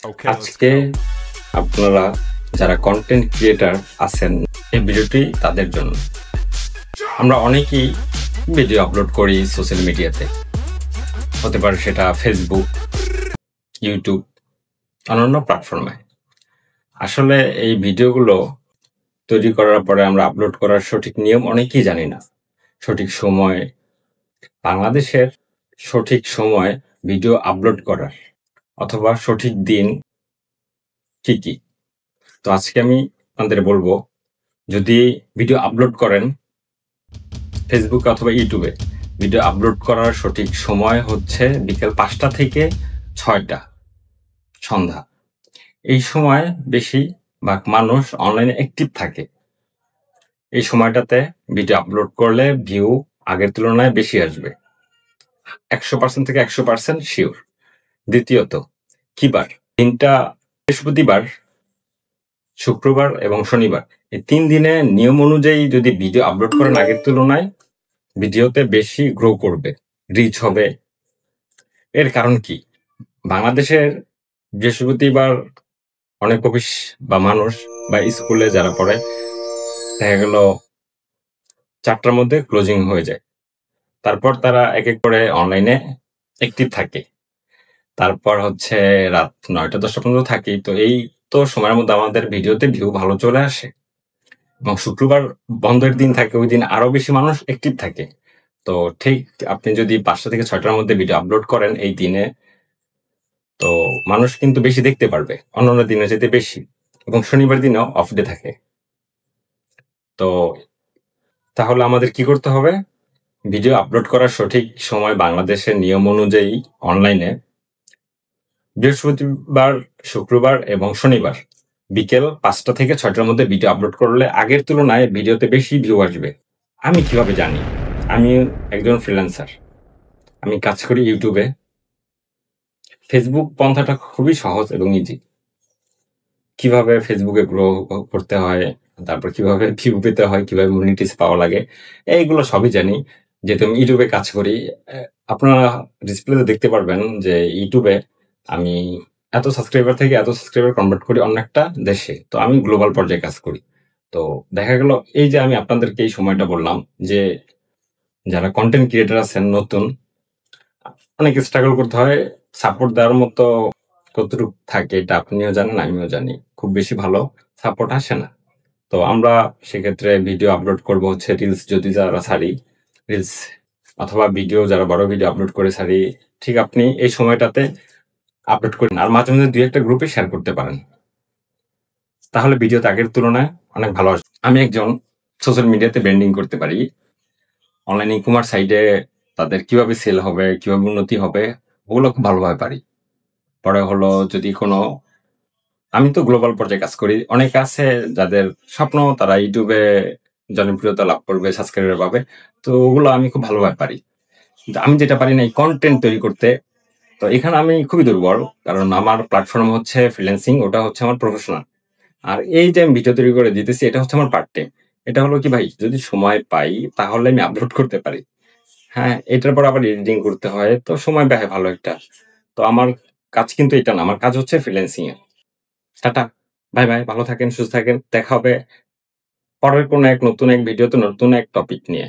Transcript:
Okay, let's আজকে go. আপনারা যারা কন্টেন্ট ক্রিয়েটার আছেন, এই ভিডিওটি তাদের জন্য। আমরা অনেকেই ভিডিও আপলোড করি সোশ্যাল মিডিয়াতে, হতে পারে সেটা ফেসবুক, ইউটিউব, অন্যান্য প্ল্যাটফর্মে। আসলে এই ভিডিওগুলো তৈরি করার পরে আমরা আপলোড করার সঠিক নিয়ম অনেকেই জানি না। সঠিক সময়, বাংলাদেশের সঠিক সময় ভিডিও আপলোড করার অথবা সঠিক দিন কি? তো আজকে আমি আপনাদের বলবো, যদি ভিডিও আপলোড করেন ফেসবুকে অথবা ইউটিউবে, ভিডিও আপলোড করার সঠিক সময় হচ্ছে বিকেল 5টা থেকে 6টা সন্ধ্যা। এই সময় বেশিরভাগ মানুষ অনলাইনে অ্যাক্টিভ থাকে। এই সময়টাতে ভিডিও আপলোড করলে ভিউ আগের তুলনায় বেশি আসবে, 100% থেকে 100% শিওর। দ্বিতীয়ত, কি বার? দিনটা বৃহস্পতিবার, শুক্রবার এবং শনিবার। এই 3 দিনে নিয়ম অনুযায়ী যদি ভিডিও আপলোড করেন আগের তুলনায় ভিডিওতে বেশি গ্রো করবে, রিচ হবে। এর কারণ কি? বাংলাদেশের বৃহস্পতিবার অনেক অফিস বা মানুষ বা স্কুলে যারা পড়ে, দেখা গেল 4টার মধ্যে ক্লোজিং হয়ে যায়। তারপর তারা এক এক করে অনলাইনে অ্যাক্টিভ থাকে। তারপর হচ্ছে রাত 9টা-10টা পর্যন্ত থাকি। তো এই তো সময়ের মধ্যে আমাদের ভিডিওতে ভিউ ভালো চলে আসে এবং শুক্রবার বন্ধের দিন থাকে, ওই দিন আরো বেশি মানুষ অ্যাক্টিভ থাকে। তো ঠিক আপনি যদি 5টা থেকে 6টার মধ্যে ভিডিও আপলোড করেন এই দিনে, তো মানুষ কিন্তু বেশি দেখতে পারবে অন্যান্য দিনে যেতে বেশি, এবং শনিবার দিনেও অফ ডে থাকে। তো তাহলে আমাদের কি করতে হবে? ভিডিও আপলোড করার সঠিক সময় বাংলাদেশের নিয়ম অনুযায়ী অনলাইনে বৃহস্পতিবার, শুক্রবার এবং শনিবার বিকেল 5টা থেকে 6টার মধ্যে ভিডিও আপলোড করলে আগের তুলনায় ভিডিওতে বেশি ভিউ আসবে। আমি কিভাবে জানি? আমি একজন ফ্রিল্যান্সার, আমি কাজ করি ইউটিউবে। ফেসবুক পন্থাটা খুবই সহজ এবং ইজি। কিভাবে ফেসবুকে গ্রো করতে হয়, তারপর কিভাবে ভিউ পেতে হয়, কিভাবে মনিটাইজ পাওয়া লাগে, এইগুলো সবই জানি। যেহেতু আমি ইউটিউবে কাজ করি, আপনারা ডিসপ্লেতে দেখতে পারবেন যে ইউটিউবে আমি এত সাবস্ক্রাইবার থেকে এত সাবস্ক্রাইবার কনভার্ট করি অন্য একটা দেশে। তো আমি গ্লোবাল পর্যায়ে কাজ করি। তো দেখা গেল এই যে আমি আপনাদেরকে এই সময়টা বললাম যে যারা কন্টেন্ট ক্রিয়েটার আছেন নতুন, অনেক স্ট্রাগল করতে হয়। সাপোর্ট দেওয়ার মতো কতটুকু থাকে এটা আপনিও জানেন, আমিও জানি। খুব বেশি ভালো সাপোর্ট আসে না। তো আমরা সেক্ষেত্রে ভিডিও আপলোড করব হচ্ছে রিলস, যদি যারা ছাড়ি রিলস অথবা ভিডিও, যারা বড় ভিডিও আপলোড করে ছাড়ি, ঠিক আপনি এই সময়টাতে আপলোড করেন আর মাঝে মাঝে 2-1টা গ্রুপে শেয়ার করতে পারেন। তাহলে ভিডিওতে আগের তুলনায় অনেক ভালো আসবে। আমি একজন সোশ্যাল মিডিয়াতে ব্র্যান্ডিং করতে পারি। অনলাইন ই-কমার্স সাইটে তাদের কিভাবে সেল হবে, কিভাবে উন্নতি হবে, ওগুলো খুব ভালোভাবে পারি। পরে হলো যদি কোনো, আমি তো গ্লোবাল পর্যায়ে কাজ করি। অনেকে আছে যাদের স্বপ্ন তারা ইউটিউবে জনপ্রিয়তা লাভ করবে, সাবস্ক্রাইবার পাবে। তো ওগুলো আমি খুব ভালোভাবে পারি। কিন্তু আমি যেটা পারি না এই কন্টেন্ট তৈরি করতে। তো এখানে আমি খুবই দুর্বল, কারণ আমার প্ল্যাটফর্ম হচ্ছে ফ্রিল্যান্সিং, ওটা হচ্ছে আমার প্রফেশনাল। আর এই যে আমি ভিডিও তৈরি করে দিতেছি এটা হচ্ছে আমার পার্ট টাইম। এটা হলো কি ভাই, যদি সময় পাই তাহলে আমি আপলোড করতে পারি। হ্যাঁ, এটার পর আবার এডিটিং করতে হয়, তো সময় ব্যয় ভালো একটা। তো আমার কাজ কিন্তু এটা না, আমার কাজ হচ্ছে ফ্রিল্যান্সিং এ। টাটা, বাই বাই, ভালো থাকেন, সুস্থ থাকেন। দেখা হবে পরের কোনো এক নতুন এক ভিডিওতে নতুন এক টপিক নিয়ে।